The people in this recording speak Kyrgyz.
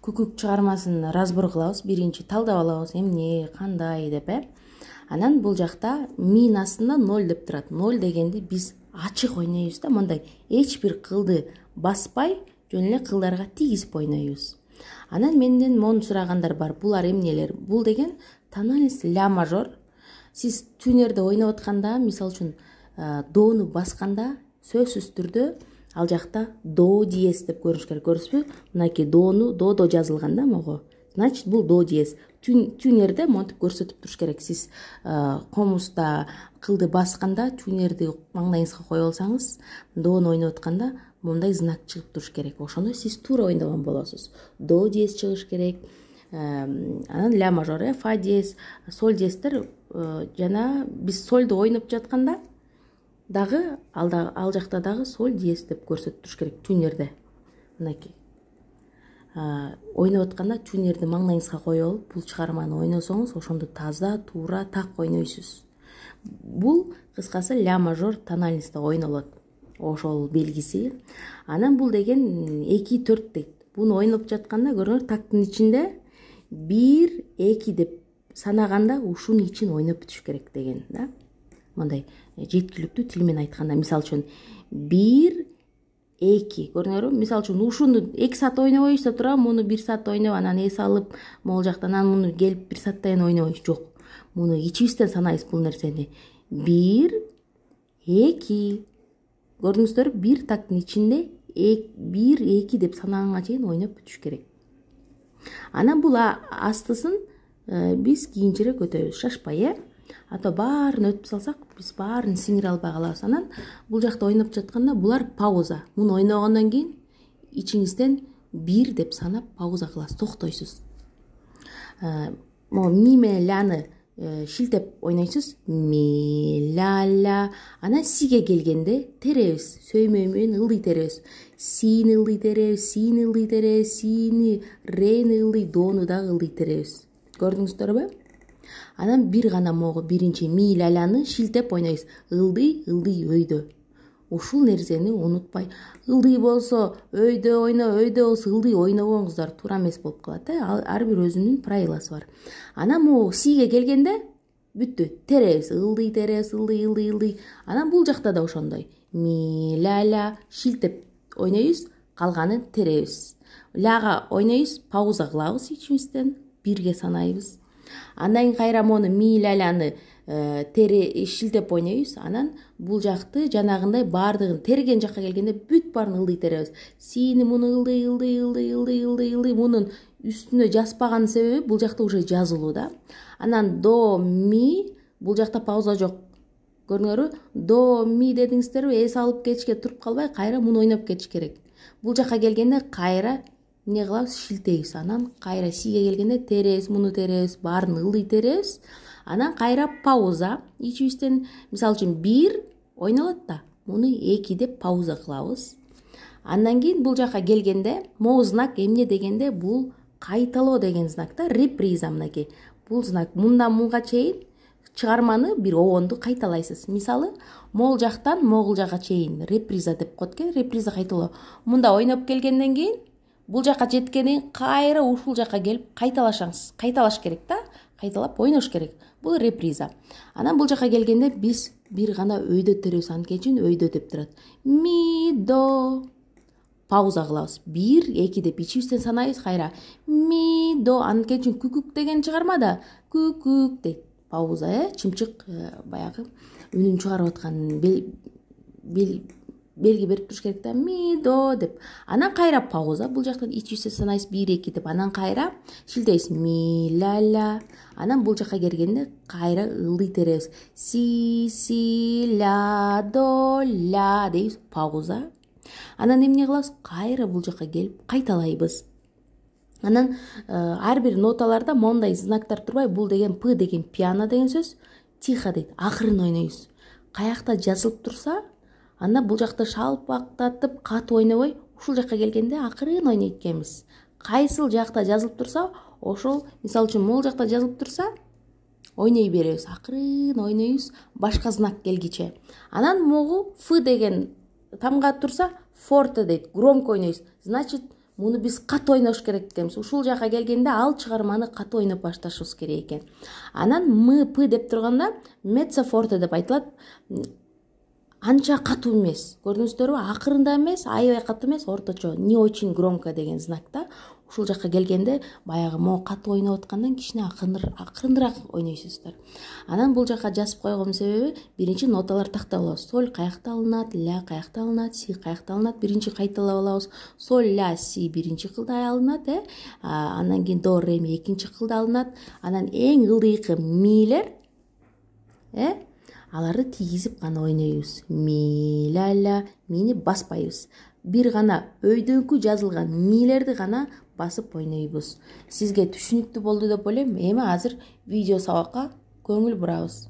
күкүк чыгармасын разбор кылабыз. Биринчи талдап алабыз эмне, кандай деп, Анан бул жакта миин астында 0 деп турат. 0 дегенди биз ачык ойнойбуз да, мындай эч бир кылды баспай, жөн эле кылдарга тийгизип ойнойбуз. Анан менден мону сурагандар бар. Булар эмнелер? Бул деген тональность ля мажор. Сиз тюнерде ойноп атканда, мисалы үчүн дону басканда сөзсүз түрдө ал жакта до диез деп көрүнүш керек. Көрүсүзбү? Мынакей дону додо жазылган да могу. Значит, бул до диез. Тюнерде монтип көрсөтүп туруш керек. Сиз комуста кылды басканда тюнерди маңдайыңызга коюп алсаңыз, дону ойноп атканда мындай знак чыгып туруш керек. Ошондо сиз туура ойногон болосуз. До диез чыгыш керек. Анан ля мажор, фа диез, соль диездер жана биз сольду ойноп жатканда дагы ал жакта дагы соль диез деп көрсөтүп туруш керек тюнерде. Мынакей. Ойноп атканда тюнерди маңдайыңызга коюп алып, бул чыгарманы ойносоңуз, ошондо таза, туура, так ойнойсуз. Бул кыскасы ля мажор тональностьта ойнолот. Ошол белгиси. Анан бул деген 2-4 дейт. Буну ойноп жатканда көрүңөр, тактын ичинде 1-2 деп санаганда ушунун ичин ойноп бүтүш керек деген да. Мындай жеткиликтүү тил менен айтканда, мисалы үчүн 1-2 көрүңөрбү? Мисалы үчүн ушуну 2 саат ойнобойбуз да тура, муну 1 саат ойноп, анан эс алып, могул жактан анан муну келип 1 сааттан ойнобойбуз. Жок. Муну ичибизден санайбыз бул нерсени. 1-2 көрдүңүздөрбү? 1 тактын ичинде 1-2 деп санаганга чейин ойноп бүтүш керек. Анан бул астысын биз кийинчерээк өтөбүз, шашпай, Ата баарын өтүп салсак, биз баарын сиңире албай калабыз. Анан бул жакта ойноп жатканда булар пауза. Муну ойногондон кийин ичиңизден 1 деп санап пауза кыласыз, токтойсуз. Ми менен ляны шилтеп ойнойсуз. Ми, ля. Анан сиге келгенде теребиз, сөймөй менен ылдый теребиз. Сини ылдый теребиз, сини, рени ылдый, дону дагы ылдый теребиз. Көрдүңүздөрбү? Анан бир гана могу биринчи ми ляляны шилтеп ойнойбуз. Ылдый, өйдө. Ушул нерсени унутпай. Ылдый болсо өйдө ойно, өйдө болсо ылдый ойнобоңуздар, туура эмес болуп калат. Ар бир өзүнүн правиласы бар. Анан могу сиге келгенде бүттү. Теребиз, ылдый теребиз, ылдый. Анан бул жакта да ошондой. Ми ля шилтеп ойнойбуз, калганын теребиз. Ляга ойнойбуз, пауза кылабыз ичибизден, 1ге санайбыз. Андан кайра мону ми ляляны шилтеп ойнойбуз. Анан бул жакты жанагындай баардыгын терген жакка келгенде бүт баарын ылдый теребиз. Сини муну ылдый. Мунун үстүнө жазбаган себеби бул жакта уже жазылуу да. Анан до ми, бул жакта пауза жок. Көрүңөрбү? До ми дедиңиздерби, эс алып кетишке туруп калбай, кайра муну ойноп кетиш керек. Бул жакка келгенде кайра эмне кылабыз? Шилтейбиз. Анан кайра сиге келгенде теребиз, муну теребиз, баарын ылдый теребиз. Анан кайра пауза. Ичибизден, мисалы үчүн 1 ойнолот да, муну 2 деп пауза кылабыз. Андан кийин бул жакка келгенде, могу знак эмне дегенде, бул кайталоо деген знак да, реприза мынакей. Бул знак мындан мунга чейин чыгарманы бир обонду кайталайсыз. Мисалы, могул жактан могул жакка чейин реприза деп коет экен, реприза кайталоо. Мында ойноп келгенден кийин бул жакка жеткенден кийин кайра ушул жакка келип кайталаш керек да, кайталап ойнош керек. Бул реприза. Анан бул жакка келгенде биз бир гана өйдө теребиз, анткени үчүн өйдө деп турат. Ми, до. Пауза кылабыз. 1-2 деп ичибизден санайбыз, кайра. Ми, до, анткени үчүн күкүк деген чыгармада күкүк дейт. Пауза, чымчык баягы үнүн чыгарып аткан белги берип туруш керек да, ми, до деп. Анан кайра пауза, бул жактан ичибизден санайбыз 1-2 деп. Анан кайра шилтейбиз, ми, ля. Анан бул жакка келгенде кайра ылдый теребиз. Си, ля, до, ля дейбиз, пауза. Анан эмне кылабыз? Кайра бул жакка келип кайталайбыз. Анан ар бир ноталарда мондай знактар турбай, бул деген п деген пиано деген сөз, тихо дейт, акырын ойнойбуз. Каякта жазылып турса, анда бул жакта шалпактатып катуу ойнобой, ушул жакка келгенде акырын ойнойт экенбиз. Кайсыл жакта жазылып турса, ошол, мисалы үчүн могул жакта жазылып турса, ойной беребиз, акырын ойнойбуз, башка знак келгиче. Анан могу ф деген тамга турса, форте дейт, громко ойнойбуз. Значит, муну биз катуу ойнош керек экенбиз. Ушул жака келгенде ал чыгарманы катуу ойноп башташыбыз керек экен. Анан м п деп турганда mezzo forte деп айтылат. Анча катуу эмес. Көрдүңүздөрбү? Акырында эмес, аябай катуу эмес, орточо. Не очень громко деген знак да. Ушул жака келгенде баягы могу катуу ойноп аткандан кичине акырыныраак ойнойсуздар. Анан бул жака жазып койгонун себеби биринчи ноталар тактап алабыз. Соль каякта алынат, ля каякта алынат, си каякта алынат. Биринчи кайталап алабыз. Соль, ля, си биринчи кылда алынат, анан кийин до, ре, ми экинчи кылда алынат. Анан эң ылдыйкы милер, аларды тийгизип гана ойнойбуз. Ми, ля, ля, мини баспайбыз. Бир гана өйдөнкү жазылган милерди гана басып ойнойбуз. Сизге түшүнүктүү болду деп ойлойм. Эми азыр видео сабакка көңүл бурабыз.